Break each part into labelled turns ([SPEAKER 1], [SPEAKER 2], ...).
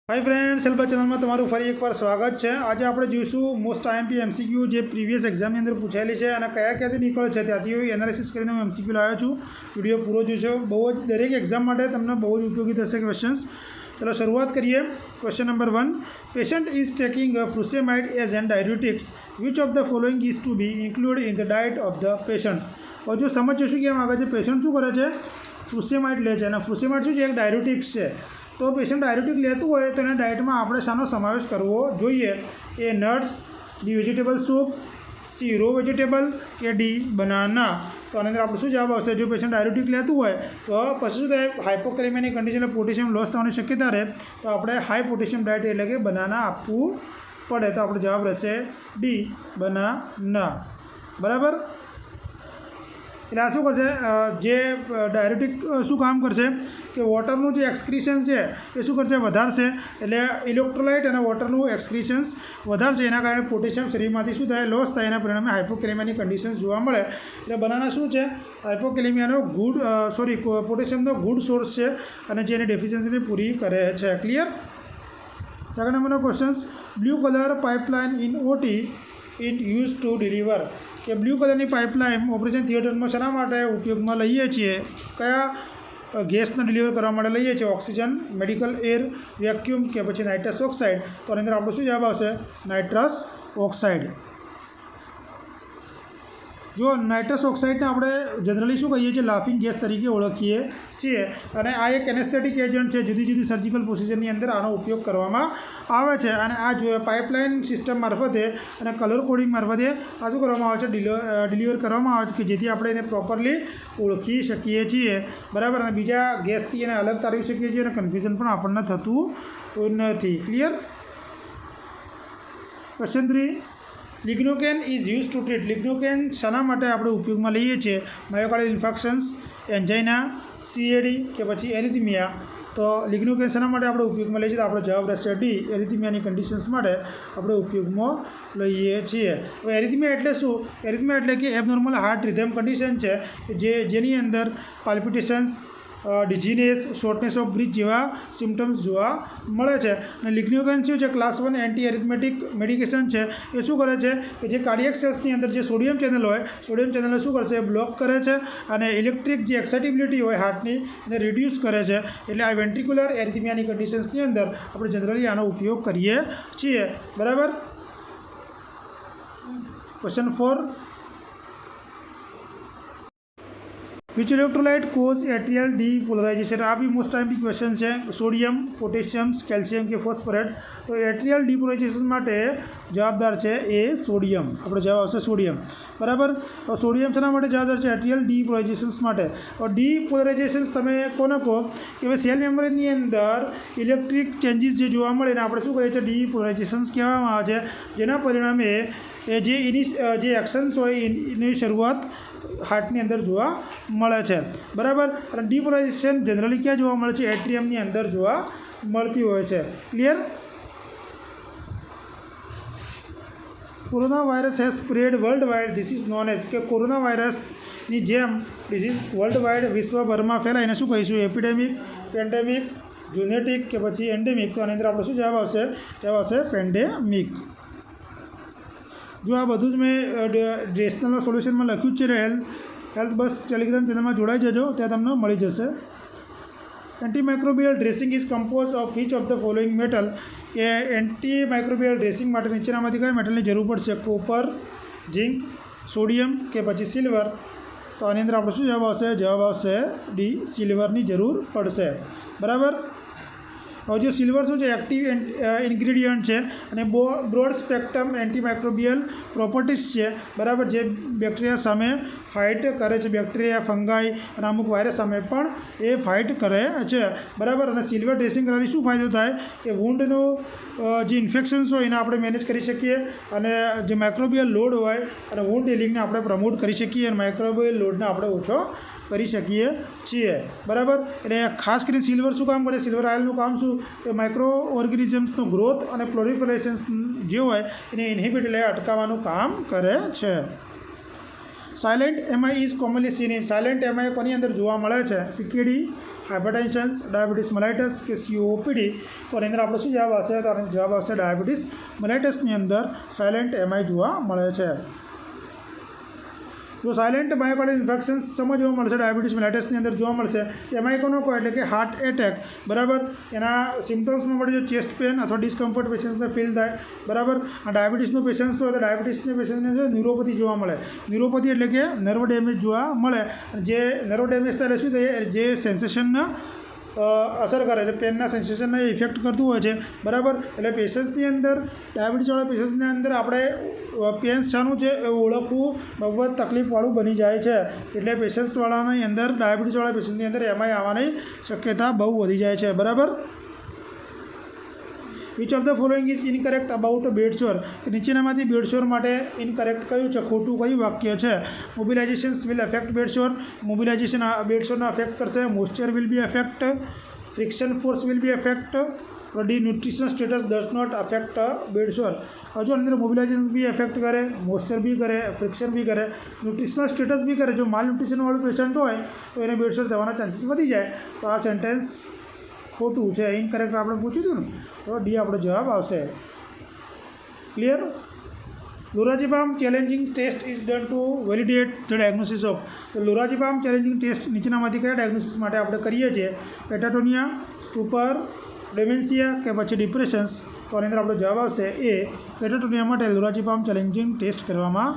[SPEAKER 1] Hi friends, help channel में तमारू फरी एक बार स्वागत है। आज आप जोईशुं मोस्ट आईएमपी एमसीक्यू जो प्रीवियस एक्जाम अंदर पूछायेली है और क्या क्या निकळे छे त्याथी एनालिसिस करीने हूँ एमसीक्यू लाव्यो छूं। विडियो पूरो जोशो, बहुत दरेक एक्जाम माटे तमने बहुत उपयोगी थशे क्वेश्चन्स। चलो शुरुआत करिए। Question number 1, patient is taking frusemide as an diuretics, which of the following is to be include in the diet of the patients. और जो समझ जोशुं कि आगे जो पेशेंट शू करे छे, फ्रुसेमाइड ले छे। फ्रुसेमाइड शू एक डायरेटिक्स है, तो पेशेंट डायरेटिक लेतुं होय तो एना डायट में आपणे शानो समावेश करवो जोईए। ए नट्स, बी वेजिटेबल सूप, सी रो वेजिटेबल के डी बनाना। तो आनी अंदर आपणे शुं जवाब आवशे? जो पेशेंट डायरेटिक लेतुं होय तो पछी शुं थाय, हाइपोकेलेमियानी कंडीशन पोटेशियम लॉस थवानी शक्यता रहे, तो आपणे हाई पोटेशियम डायट एटले के बनाना आपवुं पड़े। तो आपणो जवाब रहेशे डी बनाना। बराबर। એટલે આ શું કરશે, જે ડાયરેટિક શું કામ કરશે કે વોટરનું જે એક્સક્રીશન્સ છે એ શું કરશે, વધારશે। એટલે ઇલેક્ટ્રોલાઇટ અને વોટરનું એક્સક્રીશન્સ વધારશે, એના કારણે પોટેશિયમ શરીરમાંથી શું થાય, લોસ થાય, એના પરિણામે હાઇપોકેલેમિયાની કન્ડિશન જોવા મળે। એટલે બનાના શું છે, હાઇપોકેલેમિયાનો ગુડ પોટેશિયમનો ગુડ સોર્સ છે અને જેની ડેફિશિયન્સીને પૂરી કરે છે। ક્લિયર। સેકન્ડ નંબરનો question, blue colour pipeline in OT in use to deliver. કે બ્લુ કલરની પાઇપલાઇન ઓપરેશન થિયેટરમાં શેના માટે ઉપયોગમાં લઈએ છીએ? કયા ગેસને ડિલિવર કરવા માટે લઈએ છીએ? ઓક્સિજન, મેડિકલ એર, વેક્યુમ કે પછી નાઇટ્રસ ઓક્સાઇડ। તો આની અંદર આપણો શું જવાબ આવશે? Nitrous oxide. जो नाइट्रस ऑक्साइड ने આપણે जनरली શું કહીએ છીએ, લાફિંગ ગેસ તરીકે ઓળખીએ છીએ અને આ એક એનેસ્થેટિક એજન્ટ છે। જુદી જુદી સર્જિકલ પ્રોસિજરની અંદર આનો ઉપયોગ કરવામાં આવે છે અને આ જો પાઇપલાઇન સિસ્ટમ મારફતે અને કલર કોડિંગ મારફતે આ શું કરવામાં આવે છે, ડિલિવર કરવામાં આવે છે કે જેથી આપણે એને પ્રોપરલી ઓળખી શકીએ છીએ। બરાબર। અને બીજા ગેસથી એને અલગ તારવી શકીએ છીએ અને કન્ફ્યુઝન પણ આપણને થતું નથી। Clear. Question 3, lignocaine is use to treat. Lignocaine शाना माटे आपणे उपयोग में लीए छे? मायोकार्डियल इन्फेक्शन्स, एंजाइना, सीएडी के पछी एरिथमिया। तो लिग्नोकेन शाना माटे आपणे उपयोग में लीए छे? तो आपणो जवाब रहेशे डी, एरिथमियानी कंडीशन्स माटे आपणे उपयोग में लईए छीए। हवे एरिथमिया एटले शुं? एरिथमिया एटले कि एबनॉर्मल हार्ट रिधम कंडीशन है, जेनी अंदर पाल्पिटेशन्स, डिजीनेस, शॉर्टनेस ऑफ ब्रीथ जेवा सिम्टम्स जोवा मळे छे। અને લિગ્નોકેન શું છે, ક્લાસ 1 એન્ટી એરિથમેટિક મેડિકેશન છે। એ શું કરે છે કે જે કાર્ડિયક સેલ્સની અંદર જે સોડિયમ ચેનલ હોય, સોડિયમ ચેનલને શું કરશે, બ્લોક કરે છે અને ઇલેક્ટ્રિક જે એક્સાઇટેબિલિટી હોય હાર્ટની એને રિડ્યુસ કરે છે। એટલે આ વેન્ટ્રિક્યુલર એરિથમિયાની કન્ડિશન્સની અંદર આપણે જનરલી આનો ઉપયોગ કરીએ છીએ। બરાબર। ક્વેશ્ચન 4, विच इलेक्ट्रोलाइट कोज एट्रियल डीपोलराइजेशन। आ भी मोस्ट टाइम क्वेश्चन है। सोडियम, पोटेशियम, कैल्शियम के फॉस्फोरेट। तो एट्रियल डीपोलराइजेशन माटे जवाबदार है ए सोडियम। अपने जवाब आवशे सोडियम। बराबर। और सोडियम शा माटे जवाबदार है? एट्रियल डीपोलराइजेशन माटे। और डीपोलराइजेशन तमे कोने कहो कि भाई सेल मेम्ब्रेननी अंदर इलेक्ट्रिक चेन्जीस जो जोवा मळे ने आपणे शुं कहीए छीए, डीपोलराइजेशन कहेवामां आवे छे। जेना परिणामे जे एक्शन्स होय एनी शरूआत हार्टनी अंदर जोवा मळे छे। बराबर। और डीपोलराइजेशन जनरली क्या जोवा मळे छे? एट्रियमनी अंदर जोवा मळती होय छे। Clear. Corona virus has spread world wide, this is known as. के कोरोना वायरसनी जेम डिजीज वर्ल्ड वाइड विश्वभर में फैलाय ने शुं कहीशुं? एपिडेमिक, पेन्डेमिक, जूनेटिक के पछी एंडेमिक। तो आनी अंदर आपणे शुं जवाब आवशे? जवाब आवशे पेन्डेमिक। जो आ बधुं ज मैं रेशनल सोल्यूशन में लख्युं है। हेल्थ बस टेलिग्राम चैनल में जोड़ाई जजो, त्यां तमने मळी जशे। Antimicrobial dressing is compose of which of the following metal. के एंटीमाइक्रोबियल ड्रेसिंग माटे नीचेनामांथी कया मेटलनी जरूर पड़शे? कॉपर, झिंक, सोडियम के पछी सिल्वर। तो आनी अंदर आपणे शुं जवाब आवशे? जवाब आवशे डी, सिल्वरनी जरूर पड़शे। बराबर। और जो सिल्वर शू एक्टिव इन्ग्रीडियंट है और ब्रॉड स्पेक्ट्रम एंटीमाइक्रोबियल प्रॉपर्टीज है। बराबर। जे बेक्टेरिया सामे फाइट करे छे, बेक्टेरिया, फंगाई और अमुक वायरस सामे पण ए फाइट करे छे। बराबर। और सिल्वर ड्रेसिंग करवाथी शुं फायदो थाय कि वूंडनो जे इन्फेक्शन्स होय एने आपणे मैनेज करी शकीए अने जे माइक्रोबियल लोड होय अने वूंड हीलिंगने आपणे प्रमोट करी शकीए अने माइक्रोबियल लोडने आपणे ओछो કરી શકીએ છીએ। બરાબર। એટલે ખાસ કરીને સિલ્વર શું કામ કરે? સિલ્વર આયલનું કામ શું? એ માઇક્રો ઓર્ગેનિઝમ્સનો ગ્રોથ અને પ્લોરિફરેશન્સ જે હોય એને ઇન્હિબિટ એટલે અટકાવવાનું કામ કરે છે। Silent MI is commonly scene in silent MI કોની અંદર જોવા મળે છે? CKD, હાઇપરટેન્શન, ડાયાબિટીસ મેલાઇટસ કે COPD. તો આની અંદર આપણો શું જવાબ આવશે? તો આનો જવાબ આવશે ડાયાબિટીસ મેલાઇટસની અંદર સાયલેન્ટ એમઆઈ જોવા મળે છે. જો સાયલેન્ટ માયોકાર્ડિયલ ઇન્ફેક્શન્સ સમજ જોવા મળશે ડાયાબિટીસ મેલાઇટસની અંદર જોવા મળશે. એમઆઈ કોનો કહો? એટલે કે હાર્ટ એટેક. બરાબર. એના સિમ્ટમ્સમાં મળે જો ચેસ્ટ પેન અથવા ડિસ્કમ્ફર્ટ પેશન્ટ્સને ફીલ થાય. બરાબર. આ ડાયાબિટીસનો પેશન્ટ હોય તો ડાયાબિટીસના પેશન્ટને જો ન્યુરોપેથી જોવા મળે. ન્યુરોપેથી એટલે કે નર્વ ડેમેજ જોવા મળે. જે નર્વ ડેમેજ થાય શું થાય? જે સેન્સેશનના અસર કરે છે, પેનના સેન્સેશનને ઇફેક્ટ કરતું હોય છે. બરાબર. એટલે પેશન્ટ્સની અંદર ડાયાબિટીસવાળા પેશન્ટ્સની અંદર આપણે પેન શાનું છે એ ઓળખવું બહુ જ તકલીફવાળું બની જાય છે. એટલે પેશન્ટ્સવાળાની અંદર ડાયાબિટીસવાળા પેશન્ટની અંદર એમઆઈ આવવાની શક્યતા બહુ વધી જાય છે. બરાબર. Which of the following is incorrect about bedsore? નીચેનામાંથી બેડશોર માટે ઇનકરેક્ટ કયું છે? ખોટું કયું વાક્ય છે? Mobilisations will affect bedsore. Mobilisation બેડશોરને અફેક્ટ કરશે. Moisture will be affect. Friction force will be affect. Nutritional status does not affect bedsore. હજુ અંદર મોબિલાઇઝેશન બી અફેક્ટ કરે, મોઇસ્ચર બી કરે, ફ્રિક્શન બી કરે, ન્યુટ્રિશનલ સ્ટેટસ બી કરે. જો માલ ન્યુટ્રિશનવાળું પેશન્ટ હોય તો એને બેડશોર થવાના ચાન્સીસ વધી જાય. તો આ સેન્ટેન્સ ખોટું છે. ઇનકરેક્ટ આપણે પૂછ્યું હતું ને, તો ડી આપણો જવાબ આવશે. Clear? Lorazepam challenging test is done to validate the diagnosis of. તો લોરાઝેપામ ચેલેન્જિંગ ટેસ્ટ નીચેનામાંથી કયા ડાયગ્નોસિસ માટે આપણે કરીએ છીએ? કેટાટોનિયા, સ્ટુપર, ડેમેન્શિયા કે પછી ડિપ્રેશન્સ. તો આની અંદર આપણો જવાબ આવશે એ. કેટાટોનિયા માટે લોરાઝેપામ ચેલેન્જિંગ ટેસ્ટ કરવામાં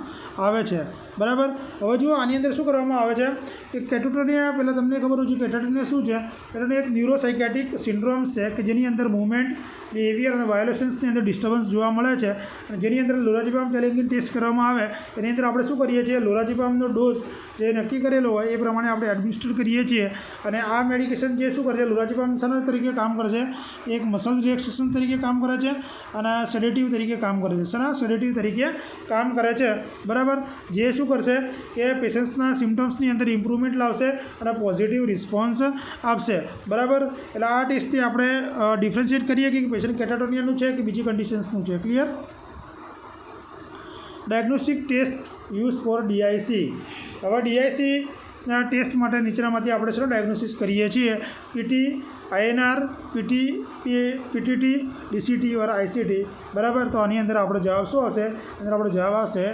[SPEAKER 1] આવે છે. બરાબર. હવે જુઓ આની અંદર શું કરવામાં આવે છે કે કેટાટોનિયા, પહેલાં તમને ખબર હોય છે કેટાટોનિયા શું છે? કેટાટોનિયા એક ન્યુરોસાઇકેટિક સિન્ડ્રોમ છે કે જેની અંદર મૂવમેન્ટ, બિહેવિયર અને વાયોલેશન્સની અંદર ડિસ્ટર્બન્સ જોવા મળે છે. અને જેની અંદર લોરાઝેપામ ચેલેન્જિંગ ટેસ્ટ કરવામાં આવે એની અંદર આપણે શું કરીએ છીએ? લોરાઝેપામનો ડોઝ જે નક્કી કરેલો હોય એ પ્રમાણે આપણે એડમિનિસ્ટર કરીએ છીએ. અને આ મેડિકેશન જે શું કરે છે? લોરાઝેપામ શાના તરીકે કામ કરે છે? એક મસલ રિલેક્સેશન તરીકે કામ કરે છે અને સેડેટિવ તરીકે કામ કરે છે. શાના? સેડેટિવ તરીકે કામ કરે છે. બરાબર. જે શું કરશે કે પેશન્ટ્સના સિમ્ટમ્સની અંદર ઇમ્પ્રુવમેન્ટ લાવશે અને પોઝિટિવ રિસ્પોન્સ આપશે. બરાબર. એટલે આ ટેસ્ટથી આપણે ડિફરન્શિએટ કરીએ કે પેશન્ટ કેટાટોનિયાનું છે કે બીજી કન્ડિશન્સનું છે. Clear? Diagnostic test use for DIC. હવે DICના ટેસ્ટ માટે નીચેનામાંથી આપણે શું ડાયગ્નોસિસ કરીએ છીએ? PT, INR, PTT, DCT ઓર ICT. બરાબર. તો આની અંદર આપણો જવાબ શું આવશે? અંદર આપણો જવાબ આવશે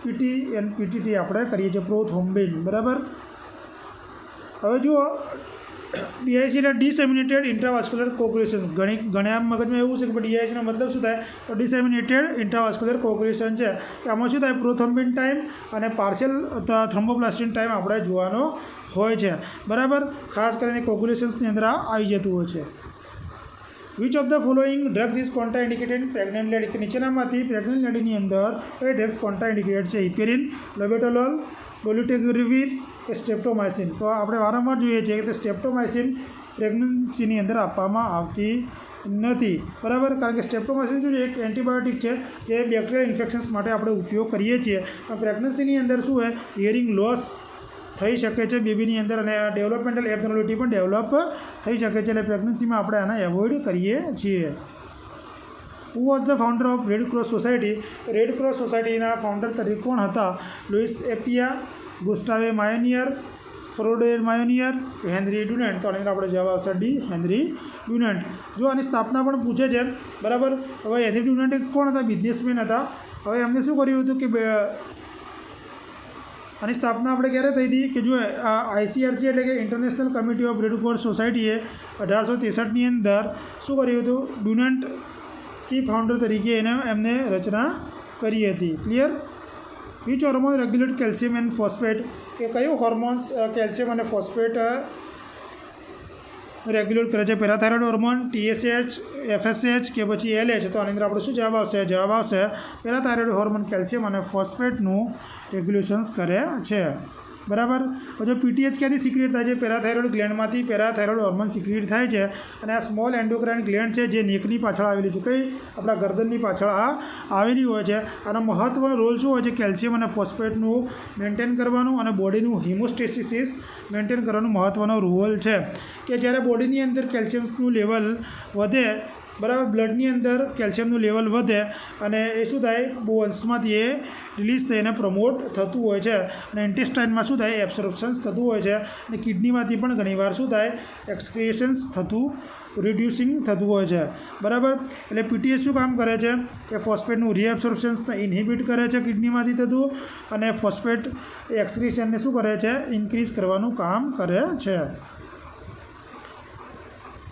[SPEAKER 1] PT એન્ડ PTT આપણે કરીએ છીએ. પ્રોથ્રોમ્બિન. બરાબર. હવે જુઓ DIC એટલે ડિસેમિનેટેડ ઇન્ટ્રાવાસ્ક્યુલર કોગ્યુલેશન. ઘણા મગજમાં એવું છે કે DICનો મતલબ શું થાય? તો ડિસેમિનેટેડ ઇન્ટ્રાવાસ્ક્યુલર કોગ્યુલેશન છે કે આમાં શું થાય? પ્રોથ્રોમ્બિન ટાઈમ અને પાર્શિયલ થ્રોમ્બોપ્લાસ્ટિન ટાઈમ આપણે જોવાનો હોય છે. બરાબર. ખાસ કરીને કોગ્યુલેશન્સની અંદર આવી જતું હોય છે. Which of the following drugs is contraindicated pregnant lady? નીચેનામાંથી પ્રેગ્નન્ટ લેડીની અંદર કઈ ડ્રગ્સ કોન્ટ્રાઇન્ડિકેટેડ છે? હિપેરિન, લોબેટોલોલ, ડોલુટેગ્રિવિર કે સ્ટ્રેપ્ટોમાઇસિન. તો આપણે વારંવાર જોઈએ છીએ કે સ્ટ્રેપ્ટોમાઇસિન પ્રેગ્નન્સીની અંદર આપવામાં આવતી નથી. બરાબર. કારણ કે સ્ટ્રેપ્ટોમાઇસિન શું છે? એક એન્ટીબાયોટિક છે જે બેક્ટેરિયલ ઇન્ફેક્શન્સ માટે આપણે ઉપયોગ કરીએ છીએ. પણ પ્રેગ્નન્સીની અંદર શું હોય? હિયરિંગ લોસ થઈ શકે છે બેબીની અંદર અને ડેવલપમેન્ટલ એબનોર્માલિટી પણ ડેવલપ થઈ શકે છે. એટલે પ્રેગ્નન્સીમાં આપણે આને એવોઇડ કરીએ છીએ. Who was the founder of red cross society? Red cross સોસાયટીના ફાઉન્ડર તરીકે કોણ હતા? Louis Appia, Gustave Moynier, Frode Moynier, Henry Dunant. તો આની અંદર આપણે જવાબ આવશે ડી. હેનરી ડુનન્ટ. જો આની સ્થાપના પણ પૂછે છે. બરાબર. હવે હેનરી ડુનન્ટ કોણ હતા? બિઝનેસમેન હતા. હવે એમને શું કર્યું હતું કે આની સ્થાપના આપણે ક્યારે થઈ હતી? કે જો ICRC એટલે કે international committee of red cross સોસાયટીએ 1863ની અંદર શું કર્યું હતું? ડુનન્ટ ચીફ ફાઉન્ડર તરીકે એમને રચના કરી હતી. Clear? Which hormone regulate calcium and phosphate? કે કયું હોર્મોન્સ કેલ્શિયમ અને ફોસ્ફેટ રેગ્યુલેટ કરે છે? પેરાથાઇરોઇડ હોર્મોન, TSH, FSH કે પછી LH? તો આની અંદર આપણો શું જવાબ આવશે? જવાબ આવશે પેરાથાઇરોઇડ હોર્મોન કેલ્શિયમ અને ફોસ્ફેટનું રેગ્યુલેશન્સ કરે છે. બરાબર. જો PTH ક્યાંથી સિક્રિએટ થાય છે? પેરાથાઇરોઇડ ગ્લેન્ડમાંથી પેરાથાઇરોઇડ હોર્મોન સિક્રિએટ થાય છે. અને આ સ્મોલ એન્ડોક્રાઇન ગ્લેન્ડ છે જે નેકની પાછળ આવેલી છે. કઈ? આપણા ગરદનની પાછળ આવેલી હોય છે. આનો મહત્ત્વનો રોલ શું હોય છે? કેલ્શિયમ અને ફોસ્ફેટનું મેન્ટેન કરવાનું અને બોડીનું હિમોસ્ટેસિસ મેન્ટેન કરવાનું મહત્ત્વનો રોલ છે. કે જ્યારે બોડીની અંદર કેલ્શિયમનું લેવલ વધે બરાબર. બ્લડની અંદર કેલ્શિયમનું લેવલ વધે અને એ શું થાય, બોન્સમાંથી એ રિલીઝ થઈને પ્રમોટ થતું હોય છે અને ઇન્ટેસ્ટાઇનમાં શું થાય, એબ્સોર્પ્શન્સ થતું હોય છે અને કિડનીમાંથી પણ ઘણીવાર શું થાય, એક્સક્રિએશન્સ થતું રિડ્યુસિંગ થતું હોય છે. બરાબર. એટલે પીટીએચ શું કામ કરે છે કે ફોસ્ફેટનું રીએબ્સોર્પ્શન્સને ઇન્હિબિટ કરે છે કિડનીમાંથી થતું, અને ફોસ્ફેટ એક્સક્રિએશનને શું કરે છે, ઇન્ક્રીઝ કરવાનું કામ કરે છે.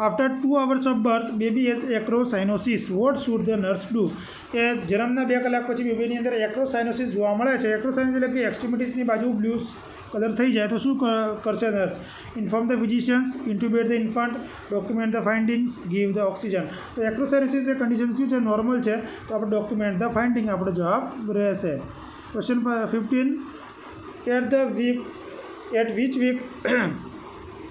[SPEAKER 1] After 2 hours of birth, baby has acrocyanosis. What should the nurse do? કે જન્મના 2 કલાક પછી બેબીની અંદર એક્રોસાઇનોસિસ જોવા મળે છે. એક્રોસાઇનોસિસ એટલે કે એક્સ્ટ્રીમિટીસની બાજુ બ્લુ કલર થઈ જાય તો શું કરશે nurse? Inform the physicians, intubate the infant, document the findings, give the oxygen. તો એક્રોસાઇનોસિસ એ કન્ડિશન શું છે, નોર્મલ છે, તો આપણે ડોક્યુમેન્ટ ધ ફાઇન્ડિંગ આપણો જવાબ રહેશે. Question 15, at which week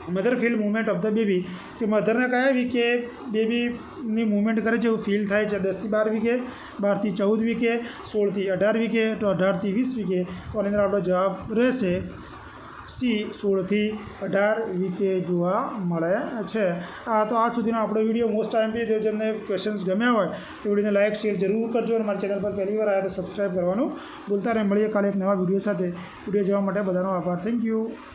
[SPEAKER 1] mother feel movement of the baby, કે મધરને કયા વીકે બેબીની મૂવમેન્ટ કરે છે એવું ફીલ થાય છે? 10 થી 12 વીકે, 12 થી 14 વીકે, 16 થી 18 વીકે, તો 18 થી 20 વીકે. તો આની અંદર આપણો જવાબ રહેશે સી, 16 થી 18 વીકે જોવા મળે છે. તો આ સુધીનો આપણો વિડીયો મોસ્ટ આઈએમપી થયો. જેમને ક્વેશ્ચન્સ ગમ્યા હોય તો વિડીયોને લાઇક શેર જરૂર કરજો અને મારી ચેનલ પર પહેલી વાર આવ્યા તો સબસ્ક્રાઈબ કરવાનું ભૂલતા નહીં. મળીએ કાલે એક નવા વિડીયો સાથે. વિડીયો જોવા માટે બધાનો આભાર. Thank you.